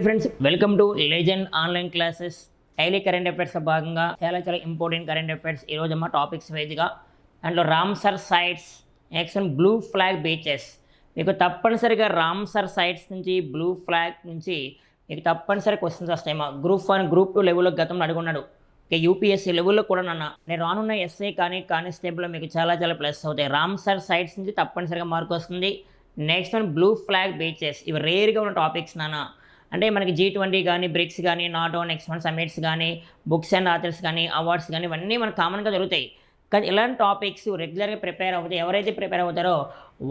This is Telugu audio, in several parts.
Friends, welcome to legend online classes. Daily current affairs భాగంగా చాలా ఇంపార్టెంట్ కరెంట్ అఫైర్స్ ఈరోజు మా టాపిక్స్ వైజ్గా దాంట్లో Ramsar sites, next blue flag beaches. మీకు తప్పనిసరిగా రామ్సర్ సైట్స్ నుంచి బ్లూ ఫ్లాగ్ నుంచి మీకు తప్పనిసరి క్వశ్చన్స్ వస్తాయి. మా గ్రూప్ 1 గ్రూప్ 2 లెవెల్లో గతంలో అడుగున్నాడు. యూపీఎస్సీ లెవెల్లో కూడా నేను రానున్న ఎస్ఐ కానీ కానిస్టేబుల్లో మీకు చాలా ప్లస్ అవుతాయి. రామ్సర్ సైట్స్ నుంచి తప్పనిసరిగా మార్క్ వస్తుంది. Next blue flag beaches. ఇవి రేర్గా ఉన్న టాపిక్స్ అంటే మనకి G20 కానీ, బ్రిక్స్ కానీ, నాటో, నెక్స్ట్ సమిట్స్ కానీ, బుక్స్ అండ్ ఆథర్స్ కానీ, అవార్డ్స్ కానీ ఇవన్నీ మనకు కామన్గా జరుగుతాయి. కానీ ఇలాంటి టాపిక్స్ రెగ్యులర్గా ప్రిపేర్ అవుతాయి. ఎవరైతే ప్రిపేర్ అవుతారో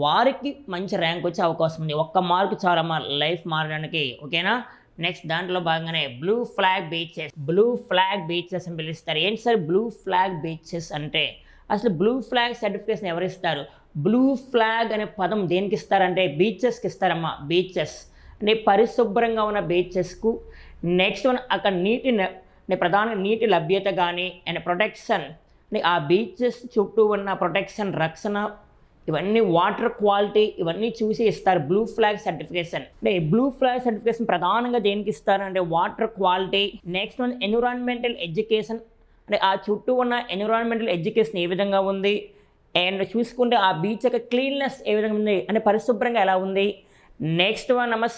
వారికి మంచి ర్యాంక్ వచ్చే అవకాశం ఉంది. ఒక్క మార్కు చాలమ్మా లైఫ్ మారడానికి, ఓకేనా. నెక్స్ట్ దాంట్లో భాగంగానే బ్లూ ఫ్లాగ్ బీచెస్ అని పిలుస్తారు. ఏంటి సార్ బ్లూ ఫ్లాగ్ బీచెస్ అంటే? అసలు బ్లూ ఫ్లాగ్ సర్టిఫికేషన్ ఎవరు ఇస్తారు? బ్లూ ఫ్లాగ్ అనే పదం దేనికి ఇస్తారంటే బీచెస్కి ఇస్తారమ్మా. బీచెస్ అంటే పరిశుభ్రంగా ఉన్న బీచెస్కు. నెక్స్ట్ అక్కడ ప్రధాన నీటి లభ్యత కానీ అండ్ ప్రొటెక్షన్, ఆ బీచెస్ చుట్టూ ఉన్న ప్రొటెక్షన్, రక్షణ, ఇవన్నీ వాటర్ క్వాలిటీ ఇవన్నీ చూసి ఇస్తారు బ్లూ ఫ్లాగ్ సర్టిఫికేషన్. అంటే బ్లూ ఫ్లాగ్ సర్టిఫికేషన్ ప్రధానంగా దేనికి ఇస్తారంటే water quality. Next environmental education, అంటే ఆ చుట్టూ ఉన్న ఎన్విరాన్మెంటల్ ఎడ్యుకేషన్ ఏ విధంగా ఉంది, అండ్ చూసుకుంటే ఆ బీచ్ యొక్క క్లీన్నెస్ ఏ విధంగా ఉంది, అంటే పరిశుభ్రంగా ఎలా ఉంది. నెక్స్ట్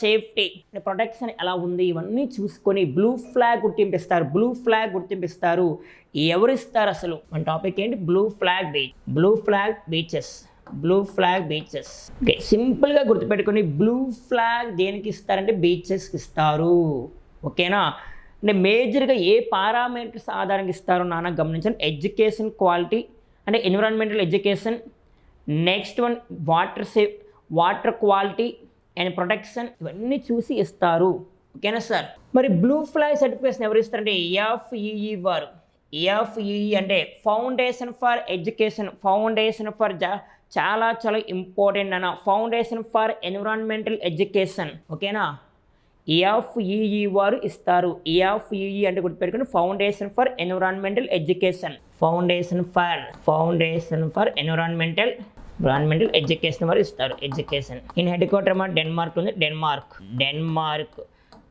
సేఫ్టీ, ప్రొటెక్షన్ ఎలా ఉంది, ఇవన్నీ చూసుకొని బ్లూ ఫ్లాగ్ గుర్తింపిస్తారు. ఎవరు ఇస్తారు అసలు? మన టాపిక్ ఏంటి? Blue flag beaches. ఓకే, సింపుల్గా గుర్తుపెట్టుకొని బ్లూ ఫ్లాగ్ దేనికి ఇస్తారంటే బీచెస్కి ఇస్తారు, ఓకేనా. అంటే మేజర్గా ఏ పారామీటర్స్ ఆధారంగా ఇస్తారో గమనించండి. ఎడ్యుకేషన్ క్వాలిటీ అంటే environmental education, next water quality and protection, ఇవన్నీ చూసి ఇస్తారు, ఓకేనా సార్. మరి బ్లూ ఫ్లాగ్ సర్టిఫికేషన్ ఎవరు ఇస్తారంటే FEE వారు. FEE అంటే ఫౌండేషన్ ఫర్ ఎడ్యుకేషన్, చాలా important foundation for environmental education, ఓకేనా. FEE వారు ఇస్తారు. FEE అంటే గుర్తుపెట్టుకుని foundation for environmental education, foundation for environmental education వారు ఇస్తారు. Education in head quarter Denmark ఉంది. Denmark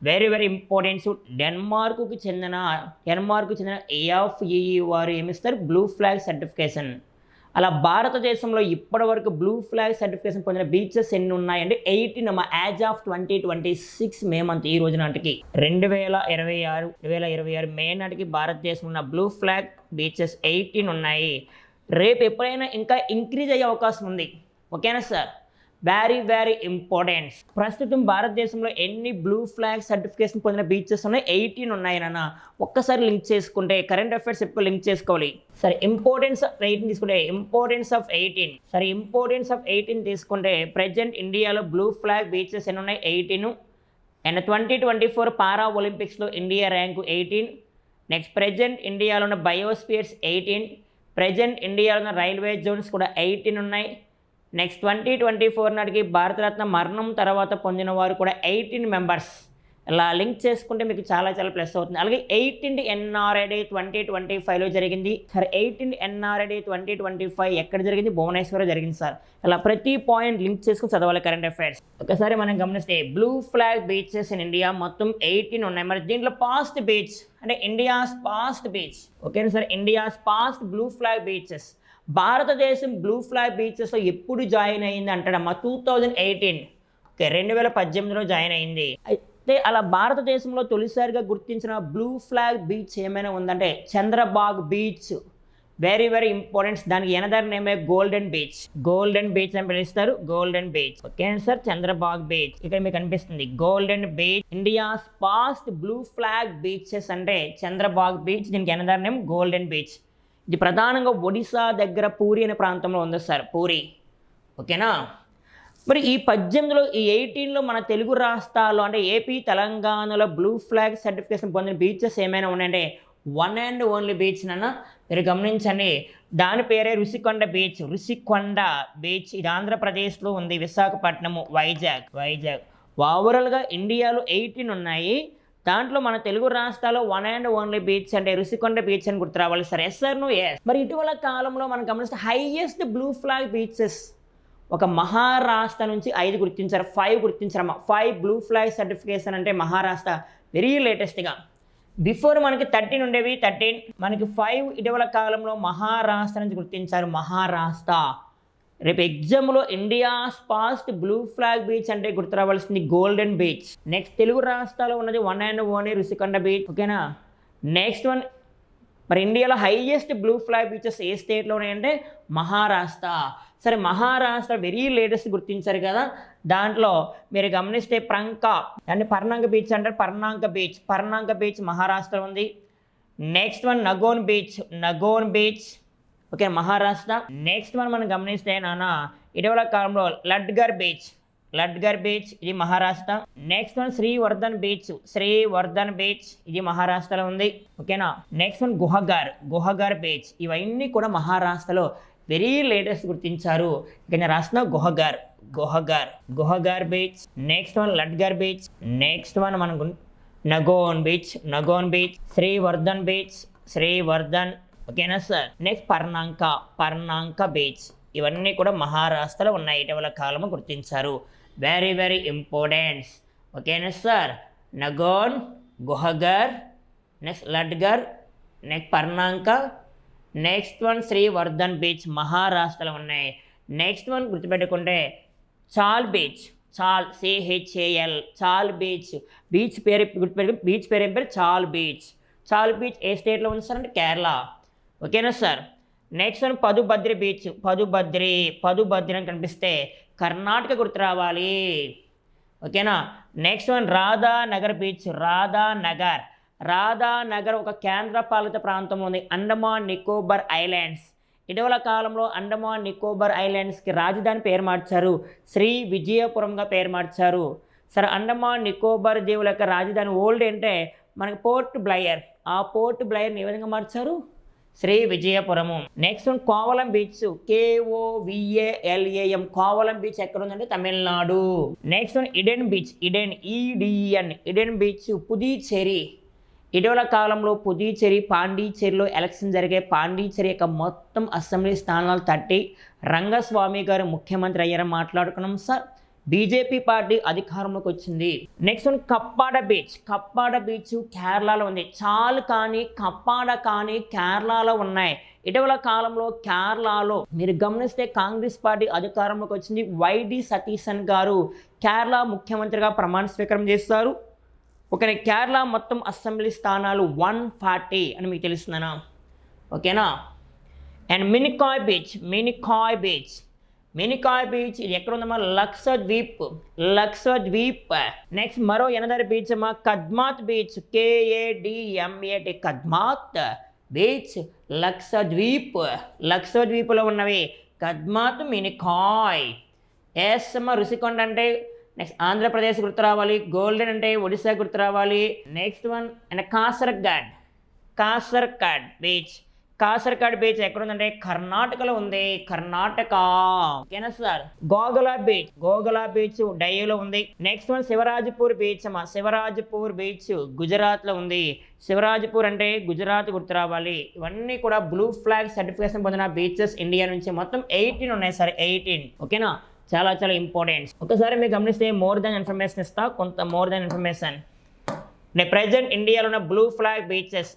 very important. డెన్మార్క్కు చెందిన FEE వారు ఏమిస్తారు? Blue flag certification. అలా భారతదేశంలో ఇప్పటి వరకు బ్లూ ఫ్లాగ్ సర్టిఫికేషన్ పొందిన బీచెస్ ఎన్ని ఉన్నాయంటే 18 యాజ్ ఆఫ్ 2026 మే మంత్, ఈ రోజు నాటికి 2026 మే నాటికి భారతదేశంలో ఉన్న బ్లూ ఫ్లాగ్ బీచెస్ 18 ఉన్నాయి. రేపు ఎప్పుడైనా ఇంకా ఇంక్రీజ్ అయ్యే అవకాశం ఉంది, ఓకేనా సార్. Very important. ప్రస్తుతం భారతదేశంలో ఎన్ని బ్లూ ఫ్లాగ్ సర్టిఫికేషన్ పొందిన బీచెస్ ఉన్నాయి? 18 ఉన్నాయి ఒక్కసారి లింక్ చేసుకుంటే కరెంట్ అఫైర్స్ ఎప్పుడు లింక్ చేసుకోవాలి. సరే, ఇంపార్టెన్స్ ఆఫ్ 18 తీసుకుంటే ఇంపార్టెన్స్ ఆఫ్ 18 తీసుకుంటే ప్రజెంట్ ఇండియాలో బ్లూ ఫ్లాగ్ బీచెస్ ఎన్ని ఉన్నాయి? 18. అండ్ 2024 పారా ఒలింపిక్స్లో ఇండియా ర్యాంకు 18. నెక్స్ట్ ప్రజెంట్ ఇండియాలో ఉన్న బయోస్పియర్స్ 18. ప్రజెంట్ ఇండియాలో ఉన్న రైల్వే జోన్స్ కూడా 18 ఉన్నాయి. నెక్స్ట్ 2024 నాటికి భారతరత్న మరణం తర్వాత పొందిన వారు కూడా 18 మెంబర్స్. ఇలా లింక్ చేసుకుంటే మీకు చాలా ప్లస్ అవుతుంది. అలాగే 18 NRID 2025లో జరిగింది. సరే, 18 NRID 2025 ఎక్కడ జరిగింది? భువనేశ్వర్ జరిగింది సార్. ఇలా ప్రతి పాయింట్ లింక్ చేసుకుని చదవాలి కరెంట్ అఫైర్స్. ఒకసారి మనం గమనిస్తే blue flag beaches in India మొత్తం 18 ఉన్నాయి. మరి దీంట్లో పాస్ట్ బీచ్ అంటే ఇండియాస్ పాస్ట్ బీచ్, ఓకేనా sir. India's first blue flag beaches. భారతదేశం బ్లూ ఫ్లాగ్ బీచెస్లో ఎప్పుడు జాయిన్ అయింది అంటాడమ్మా? 2018, ఓకే, 2018లో జాయిన్ అయింది. అయితే అలా భారతదేశంలో తొలిసారిగా గుర్తించిన బ్లూ ఫ్లాగ్ బీచ్ ఏమైనా ఉందంటే చంద్రబాగ్ బీచ్. Very important. దానికి ఎనదర్ నేమే గోల్డెన్ బీచ్ అని పిలుస్తారు. Golden beach, okay sir. Chandrabhag beach ఇక్కడ మీకు కనిపిస్తుంది. Golden beach. India's first blue flag beaches అంటే చంద్రబాగ్ బీచ్, దీనికి ఎనదర్ నేమ్ గోల్డెన్ బీచ్. ఇది ప్రధానంగా ఒడిశా దగ్గర పూరి అనే ప్రాంతంలో ఉంది సార్, పూరి, ఓకేనా. మరి ఈ 18లో ఈ 18లో మన తెలుగు రాష్ట్రాల్లో అంటే ఏపీ, తెలంగాణలో బ్లూ ఫ్లాగ్ సర్టిఫికేషన్ పొందిన బీచెస్ ఏమైనా ఉన్నాయంటే వన్ అండ్ ఓన్లీ బీచ్ మీరు గమనించండి. దాని పేరే రుషికొండ బీచ్. ఇది ఆంధ్రప్రదేశ్లో ఉంది. విశాఖపట్నము, వైజాగ్. ఓవరాల్గా ఇండియాలో 18 ఉన్నాయి. దాంట్లో మన తెలుగు రాష్ట్రాల్లో వన్ అండ్ ఓన్లీ బీచ్ అంటే రుషికొండ బీచ్ అని గుర్తు రావాలి సార్. ఎస్ సార్, నువ్వు ఎస్. మరి ఇటీవల కాలంలో మనం గమనిస్తే హైయెస్ట్ బ్లూ ఫ్లాగ్ బీచెస్ ఒక మహారాష్ట్ర నుంచి 5 గుర్తించారు, 5 గుర్తించారమ్మా. 5 బ్లూ ఫ్లాగ్ సర్టిఫికేషన్ అంటే మహారాష్ట్ర వెరీ లేటెస్ట్గా. బిఫోర్ మనకి 13 ఉండేవి, 13 మనకి 5 ఇటీవల కాలంలో మహారాష్ట్ర నుంచి గుర్తించారు. మహారాష్ట్ర. రేపు ఎగ్జామ్లో India's fast blue flag beach అంటే గుర్తు రావాల్సింది గోల్డెన్ బీచ్. నెక్స్ట్ తెలుగు రాష్ట్రాల్లో ఉన్నది 1 and only రుషికొండ బీచ్. ఓకేనా. నెక్స్ట్ వన్, మరి ఇండియాలో హైయెస్ట్ బ్లూ ఫ్లాగ్ బీచెస్ ఏ స్టేట్లో ఉన్నాయంటే మహారాష్ట్ర. సరే, మహారాష్ట్ర వెరీ లేటెస్ట్ గుర్తించారు కదా, దాంట్లో మీరు గమనిస్తే అంటే పర్నాంక బీచ్ అంటారు. పర్నాంక బీచ్ మహారాష్ట్ర ఉంది. Next one Nagaon beach okay, Maharashtra. Next one మనం గమనిస్తే ఇటీవల కాలంలో లడ్గర్ బీచ్ ఇది Maharashtra. Next one Shrivardhan beach ఇది మహారాష్ట్రలో ఉంది. ఓకేనా. Next one Guhagar beach. ఇవన్నీ కూడా మహారాష్ట్రలో వెరీ లేటెస్ట్ గుర్తించారు. ఇక్కడ రాసిన Guhagar beach. Next one Ladghar beach. Next one మనకు నగోన్ బీచ్, శ్రీవర్ధన్. ఓకేనా సార్. Next పర్నాంక beach. ఇవన్నీ కూడా మహారాష్ట్రలో ఉన్నాయి, ఇటీవల కాలము గుర్తించారు. Very very important. ఓకేనా sir. Nagaon, Guhagar, next Ladghar, next Parnaka, next one Shrivardhan beach మహారాష్ట్రలో ఉన్నాయి. నెక్స్ట్ వన్ గుర్తుపెట్టుకుంటే చాల్ CHAL చాల్ బీచ్ పేరు గుర్తుపెట్టుకుని, బీచ్ పేరు ఏం పేరు? చాల్ బీచ్ ఏ స్టేట్లో ఉంది సార్ అంటే కేరళ. ఓకేనా sir. Next one Padubidri beach. Padubidri అని కనిపిస్తే కర్ణాటక గుర్తు రావాలి. ఓకేనా. Next one Radhanagar beach. Radhanagar ఒక కేంద్ర పాలిత ప్రాంతం ఉంది, అండమాన్ నికోబార్ ఐలాండ్స్. ఇటీవల కాలంలో అండమాన్ నికోబార్ ఐలాండ్స్కి రాజధాని పేరు మార్చారు, శ్రీ విజయపురంగా పేరు మార్చారు. సరే, అండమాన్ నికోబార్ దీవుల యొక్క రాజధాని ఓల్డ్ అంటే మనకి పోర్ట్ బ్లయర్. ఆ పోర్ట్ బ్లయర్ని ఏ విధంగా మార్చారు? Sri Vijayapuram. Next one Kovalam beach. KOVALAM Kovalam beach ఎక్కడ ఉందంటే Tamil Nadu. Next one Eden beach Puducherry. ఇటీవల కాలంలో పాండిచ్చేరిలో ఎలక్షన్ జరిగే పాండిచ్చేరి యొక్క మొత్తం అసెంబ్లీ స్థానాలు 30 రంగస్వామి గారు ముఖ్యమంత్రి అయ్యారని మాట్లాడుకున్నాం సార్. బీజేపీ పార్టీ అధికారంలోకి వచ్చింది. నెక్స్ట్ వన్ కప్పాడ బీచ్ కేరళలో ఉంది. చాలు కానీ కప్పాడ కానీ కేరళలో ఉన్నాయి. ఇటీవల కాలంలో కేరళలో మీరు గమనిస్తే కాంగ్రెస్ పార్టీ అధికారంలోకి వచ్చింది. YD సతీశన్ గారు కేరళ ముఖ్యమంత్రిగా ప్రమాణ స్వీకారం చేస్తారు. ఓకే, కేరళ మొత్తం అసెంబ్లీ స్థానాలు 140 అని మీకు తెలుస్తుందనా? ఓకేనా. అండ్ మినికాయ్ బీచ్ ఇది ఎక్కడ ఉందమ్మా? లక్షద్వీప్. నెక్స్ట్ మరో ఎనదర్ బీచ్ అమ్మా కద్మాత్ బీచ్. KADMAT కద్మాత్ బీచ్ లక్షద్వీప్లో ఉన్నవి కద్మాత్, మినికాయ్. ఎస్ అమ్మ. రుషికొండ అంటే నెక్స్ట్ ఆంధ్రప్రదేశ్ గుర్తు రావాలి. గోల్డెన్ అంటే ఒడిశా గుర్తు రావాలి. నెక్స్ట్ వన్ అండ్ కాసర్గాడ్ బీచ్ ఎక్కడ ఉందంటే కర్ణాటకలో ఉంది, కర్ణాటక. ఓకేనా సార్. గోగలా బీచ్ డయ్యూలో ఉంది. నెక్స్ట్ వన్ శివరాజ్పూర్ బీచ్ గుజరాత్లో ఉంది. శివరాజ్పూర్ అంటే గుజరాత్ గుర్తు రావాలి. ఇవన్నీ కూడా బ్లూ ఫ్లాగ్ సర్టిఫికేషన్ పొందిన బీచెస్ ఇండియా నుంచి మొత్తం 18 ఉన్నాయి సార్, 18. ఓకేనా. చాలా ఇంపార్టెంట్. ఒకసారి మీరు గమనిస్తే మోర్ దాన్ ఇన్ఫర్మేషన్ ఇస్తా, కొంత మోర్ దాన్ ఇన్ఫర్మేషన్. ప్రెజెంట్ ఇండియాలో ఉన్న బ్లూ ఫ్లాగ్ బీచెస్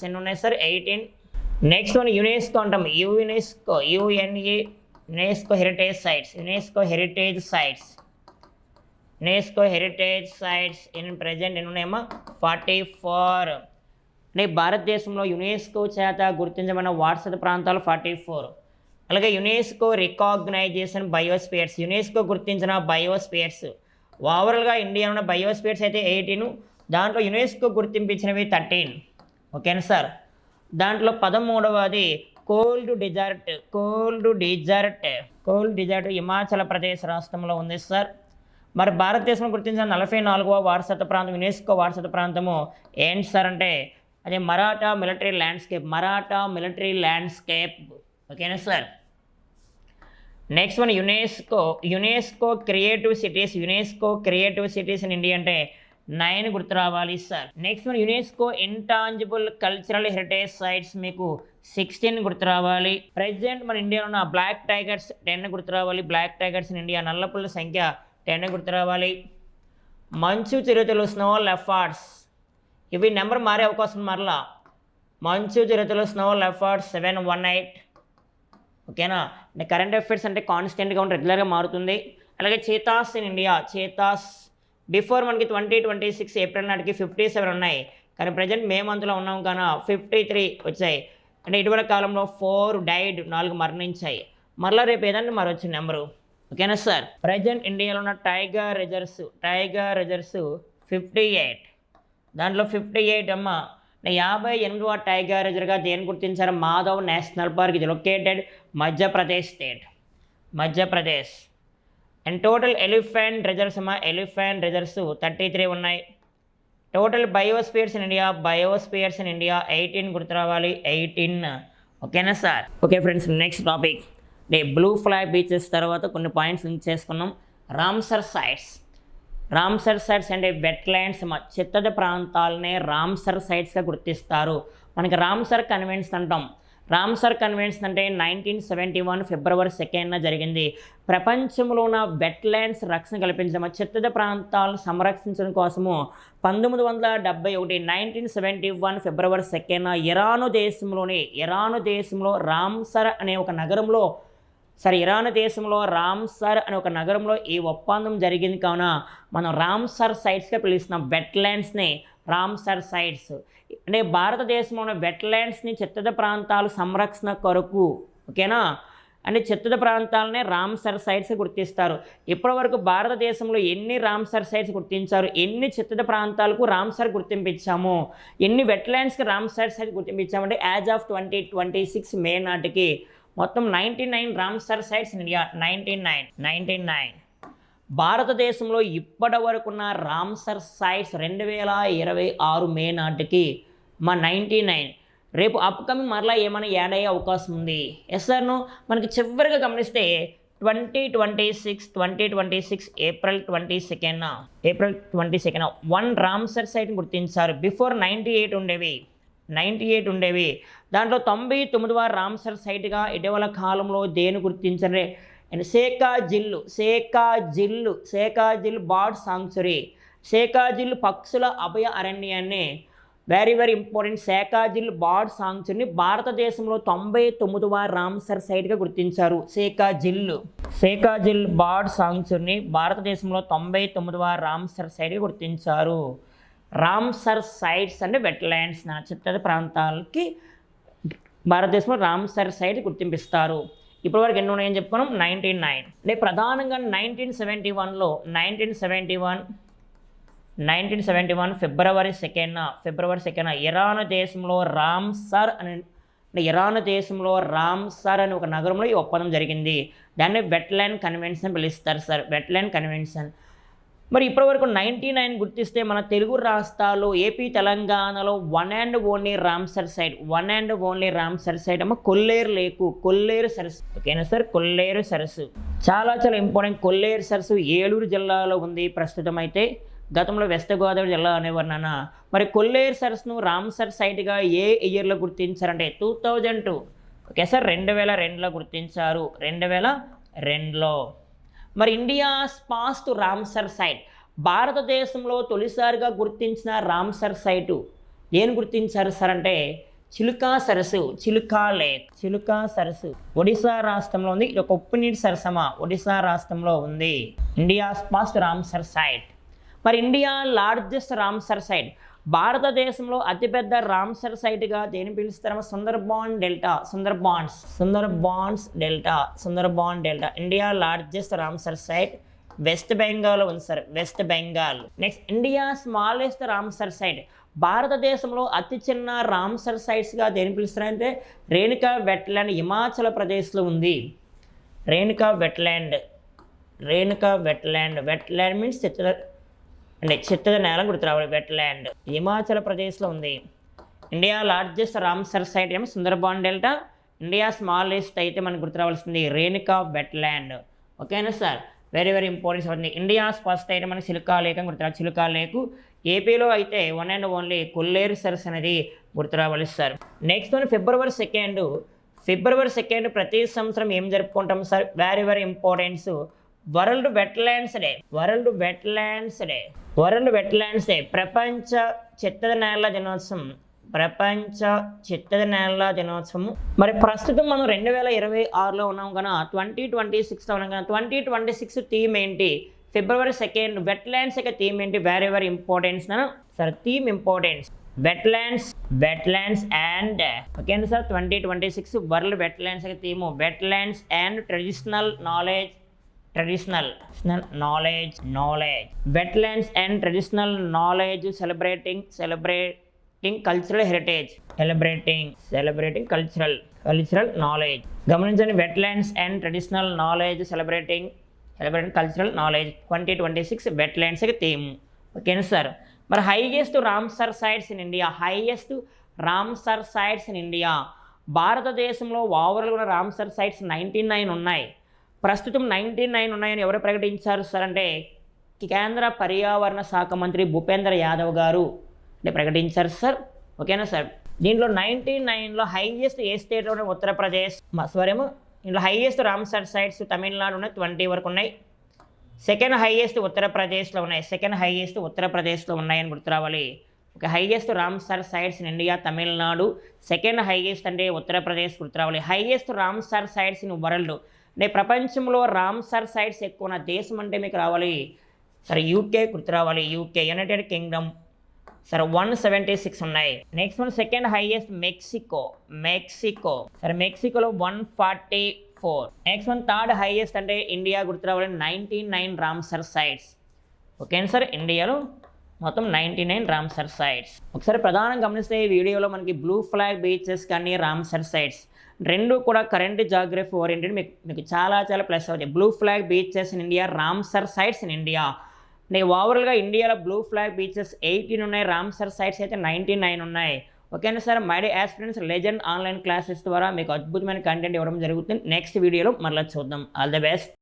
ఎన్ని ఉన్నాయి సార్? 18. నెక్స్ట్ వన్ యునెస్కో అంటాం. UNESCO heritage sites in present ఎన్ని ఉన్నాయమ్మా? 44. భారతదేశంలో యునెస్కో చేత గుర్తించబడిన వారసత్వ ప్రాంతాలు 44. అలాగే యునెస్కో రికాగ్నైజేషన్ బయోస్పియర్స్. యునెస్కో గుర్తించిన బయోస్పియర్స్ ఓవరాల్గా ఇండియాలో ఉన్న బయోస్పియర్స్ అయితే 18. దాంట్లో యునెస్కో గుర్తింపించినవి 13. ఓకేనా సార్. దాంట్లో 13వది కోల్డ్ డిజర్ట్ హిమాచల్ ప్రదేశ్ రాష్ట్రంలో ఉంది సార్. మరి భారతదేశంలో గుర్తించిన 44వ వారసత్వ ప్రాంతం యునెస్కో వారసత్వ ప్రాంతము ఏంటి సార్ అంటే అదే మరాఠా మిలిటరీ ల్యాండ్స్కేప్. ఓకేనా sir. Next one UNESCO creative cities in India అంటే 9 గుర్తు రావాలి sir. Next one UNESCO intangible cultural heritage sites మీకు 16 గుర్తు రావాలి. ప్రెసెంట్ మన ఇండియాలో ఉన్న బ్లాక్ టైగర్స్ 10 గుర్తు రావాలి. బ్లాక్ టైగర్స్ ఇన్ ఇండియా నల్లపుల్ల సంఖ్య 10 గుర్తు రావాలి. మంచు చిరుతలు స్నో లెఫార్డ్స్ ఇవి నెంబర్ మారే అవకాశం మరలా. మంచు చిరుతలు స్నో లెఫార్డ్స్ 718. ఓకేనా. అంటే కరెంట్ అఫైర్స్ అంటే కాన్స్టెంట్గా ఉంటే రెగ్యులర్గా మారుతుంది. అలాగే cheetahs in India, cheetahs before మనకి 2026 ఏప్రిల్ నాటికి 57 ఉన్నాయి, కానీ ప్రజెంట్ మే మంత్లో ఉన్నాం కన్నా 53 వచ్చాయి. అంటే ఇటీవల కాలంలో 4 డైడ్, 4 మరణించాయి. మరలా రేపు ఏదంటే మరొచ్చు నెంబరు. ఓకేనా సార్. ప్రజెంట్ ఇండియాలో ఉన్న టైగర్ రిజర్వ్స్ 58. దాంట్లో 58 అమ్మ 58వ టైగర్ రిజర్వ్గా దేని గుర్తించారు? Madhav national park. ఇది located Madhya Pradesh state, Madhya Pradesh. And total elephant reserves అమ్మ, ఎలిఫెంట్ రిజర్వ్స్ 33 ఉన్నాయి. Total biospheres in India, biospheres in India 18 గుర్తు రావాలి, 18. ఓకేనా sir. Okay friends, next topic blue flag beaches తర్వాత కొన్ని పాయింట్స్ చేసుకున్నాం. Ramsar sites. రామ్సర్ సైట్స్ అంటే వెట్లాండ్స్ చిత్తడి ప్రాంతాలనే రామ్సర్ సైట్స్గా గుర్తిస్తారు. మనకి రామ్సర్ కన్వెన్షన్ అంటాం. రామ్సర్ కన్వెన్షన్ అంటే 1971 ఫిబ్రవరి 2న జరిగింది. ప్రపంచంలో ఉన్న వెట్లాండ్స్ రక్షణ కల్పించడం, చిత్తడి ప్రాంతాలను సంరక్షించడం కోసము 1971 1971 ఫిబ్రవరి 2న ఇరాను దేశంలో రామ్సర్ అనే ఒక నగరంలో రామ్సర్ అనే ఒక నగరంలో ఈ ఒప్పందం జరిగింది. కావున మనం రామ్సర్ సైట్స్గా పిలుస్తున్నాం. వెట్లాండ్స్ని రామ్సర్ సైట్స్ అంటే భారతదేశంలో ఉన్న వెట్లాండ్స్ని చిత్తడి ప్రాంతాల సంరక్షణ కొరకు, ఓకేనా, అంటే చిత్తడి ప్రాంతాలనే రామ్సర్ సైట్స్ గుర్తిస్తారు. ఇప్పటివరకు భారతదేశంలో ఎన్ని రామ్సర్ సైట్స్ గుర్తించారు, ఎన్ని చిత్తడి ప్రాంతాలకు రామ్సర్ గుర్తింపించాము, ఎన్ని వెట్లాండ్స్కి రామ్సర్ సైట్స్ గుర్తింపించామంటే యాజ్ ఆఫ్ 2026 మే నాటికి మొత్తం 99 రామ్సర్ సైట్స్ ఇన్ ఇండియా. 99. భారతదేశంలో ఇప్పటి వరకు ఉన్న రామ్సర్ సైట్స్ 2026 మే నాటికి 99. రేపు అప్కమింగ్ మరలా ఏమైనా యాడ్ అయ్యే అవకాశం ఉంది. ఎస్ సార్ను మనకి చివరిగా గమనిస్తే 2026 ఏప్రిల్ 22న 1 రామ్సర్ సైట్ని గుర్తించారు. బిఫోర్ 98 ఉండేవి. దాంట్లో 99వ రామ్సర్ సైట్గా ఇటీవల కాలంలో దేని గుర్తించారే? సేకాజిల్ బర్డ్ సాంక్చురీ, సేకాజిల్ పక్షుల అభయ అరణ్యాన్ని, వెరీ ఇంపార్టెంట్. సేకాజిల్ బర్డ్ సాంక్చురీని భారతదేశంలో 99వ రామ్సర్ సైట్గా గుర్తించారు. సేకాజిల్ బర్డ్ సాంక్చురీని భారతదేశంలో 99వ రామ్సర్ సైట్గా గుర్తించారు. రామ్సర్ సైట్స్ అంటే వెట్లాండ్స్ చిత్తడి ప్రాంతాలకి భారతదేశంలో రామ్సర్ సైట్ గుర్తింపిస్తారు. ఇప్పటివరకు ఎన్ని ఉన్నాయని చెప్పుకున్నాం? 99. అంటే ప్రధానంగా 1971 ఫిబ్రవరి 2న ఇరాన్ దేశంలో రామ్సర్ అని ఒక నగరంలో ఈ ఒప్పందం జరిగింది. దాన్ని వెట్లాండ్ కన్వెన్షన్ పిలుస్తారు సార్, వెట్లాండ్ కన్వెన్షన్. మరి ఇప్పటివరకు 99 గుర్తిస్తే మన తెలుగు రాష్ట్రాల్లో ఏపీ తెలంగాణలో one and only Ramsar site అమ్మ కొల్లేరు సరస్సు. ఓకేనా సార్. కొల్లేరు సరస్సు చాలా ఇంపార్టెంట్. కొల్లేరు సరస్సు ఏలూరు జిల్లాలో ఉంది ప్రస్తుతం. అయితే గతంలో వెస్ట్ గోదావరి జిల్లా అనేవారు నాన్న. మరి కొల్లేరు సరస్సును రామ్సర్ సైట్గా ఏ ఇయర్లో గుర్తించారంటే 2002. Okay sir. 2002లో గుర్తించారు. 2002లో. మరి ఇండియాస్ ఫస్ట్ రామ్సర్ సైట్, భారతదేశంలో తొలిసారిగా గుర్తించిన రామ్సర్ సైటు ఏం గుర్తించారు సార్ అంటే చిలుకా సరస్సు ఒడిశా రాష్ట్రంలో ఉంది. ఇది ఒక ఉప్పు నీటి సరస్సమా, ఒడిశా రాష్ట్రంలో ఉంది. India's first Ramsar site. మరి ఇండియా లార్జెస్ట్ రామ్సర్ సైట్, భారతదేశంలో అతిపెద్ద రామ్సర్ సైట్గా దేని పిలుస్తారో Sundarban delta. India largest Ramsar site West Bengal ఉంది sir, West Bengal. Next India smallest Ramsar site, భారతదేశంలో అతి చిన్న రామ్సర్ సైట్స్గా దేని పిలుస్తారంటే రేణుకా వెట్లాండ్ హిమాచల్ ప్రదేశ్లో ఉంది. రేణుకా వెట్లాండ్ మీన్స్ చిత్తడి నేల గుర్తు రావాలి. వెట్లాండ్ హిమాచల్ ప్రదేశ్లో ఉంది. ఇండియా లార్జెస్ట్ రామ్సర్ సైట్ ఏమో సుందర్బాన్ డెల్టా. ఇండియా స్మాలెస్ట్ అయితే మనకు గుర్తు రావాల్సింది రేణుకా వెట్లాండ్. ఓకేనా సార్. వెరీ వెరీ ఇంపార్టెన్స్ అవుతుంది. ఇండియాస్ ఫస్ట్ అయితే మనకి చిలుకా లేక్ అని గుర్తురావాలి. చిలుకా లేకు. ఏపీలో అయితే వన్ అండ్ ఓన్లీ కొల్లేరు సరస్సు అనేది గుర్తురావాలి సార్. నెక్స్ట్ వన్ ఫిబ్రవరి 2. ఫిబ్రవరి 2 ప్రతి సంవత్సరం ఏం జరుపుకుంటాం sir? Very very importance world wetlands day. World wetlands day. World wetlands day. ప్రపంచ చిత్తడి నేలల దినోత్సవం. ప్రపంచ చిత్తడి నేలల దినోత్సవం. మరి ప్రస్తుతం మనం 2026లో ఉన్నాం కన్నా 2026లో ఉన్నాం కన్నా 2026 థీమ్ ఏంటి? ఫిబ్రవరి 2 వెట్లాండ్స్ యొక్క థీమ్ ఏంటి? Very very importance sir. Theme importance wetlands and okay అండి సార్. 2026 వరల్డ్ వెట్లాండ్స్ యొక్క theme wetlands and traditional knowledge. Wetlands and traditional knowledge celebrating cultural heritage. Celebrating cultural knowledge. గమనించండి, wetlands and traditional knowledge celebrating cultural knowledge 2026 wetlands యొక్క థీమ్. ఓకేనా సార్. మరి highest Ramsar sites in India. భారతదేశంలో ఓవరాల్గా ఉన్న రామ్సర్ సైట్స్ 99 ఉన్నాయి. ప్రస్తుతం 99 ఉన్నాయని ఎవరు ప్రకటించారు సార్ అంటే కేంద్ర పర్యావరణ శాఖ మంత్రి భూపేంద్ర యాదవ్ గారు ప్రకటించారు సార్. ఓకేనా సార్. దీంట్లో 99లో హైయెస్ట్ ఏ స్టేట్లో ఉన్నాయి? ఉత్తరప్రదేశ్. దీంట్లో హైయెస్ట్ రామ్సర్ సైట్స్ తమిళనాడు ఉన్నాయి, 20 వరకు ఉన్నాయి. సెకండ్ హైయెస్ట్ ఉత్తరప్రదేశ్లో ఉన్నాయని గుర్తురావాలి. Okay, highest Ramsar sites in India Tamil Nadu. Second highest అంటే ఉత్తరప్రదేశ్ గుర్తురావాలి. Highest Ramsar sites in world అంటే ప్రపంచంలో రామ్సర్ సైట్స్ ఎక్కువ ఉన్న దేశం అంటే మీకు రావాలి సరే యూకే గుర్తురావాలి. యూకే, యునైటెడ్ కింగ్డమ్ సరే 176 ఉన్నాయి. Next one second highest Mexico సరే మెక్సికోలో 144. నెక్స్ట్ వన్ థర్డ్ హైయెస్ట్ అంటే ఇండియా గుర్తురావాలి 99 రామ్సర్ సైట్స్. ఓకేనా సార్. ఇండియాలో మొత్తం 99 రామ్సర్ సైట్స్. ఒకసారి ప్రధానంగా గమనిస్తే ఈ వీడియోలో మనకి బ్లూ ఫ్లాగ్ బీచెస్ కానీ రామ్సర్ సైట్స్ రెండు కూడా కరెంట్ జాగ్రఫీ ఓరియంటెడ్ మీకు చాలా ప్లస్ అవుతాయి. Blue flag beaches in India, Ramsar sites in India. ఓవరాల్గా ఇండియాలో బ్లూ ఫ్లాగ్ బీచెస్ 18 ఉన్నాయి, రామ్సర్ సైట్స్ అయితే 99 ఉన్నాయి. ఓకేనా sir. My day aspirants legend online classes ద్వారా మీకు అద్భుతమైన కంటెంట్ ఇవ్వడం జరుగుతుంది. నెక్స్ట్ వీడియోలో మరలా చూద్దాం. All the best.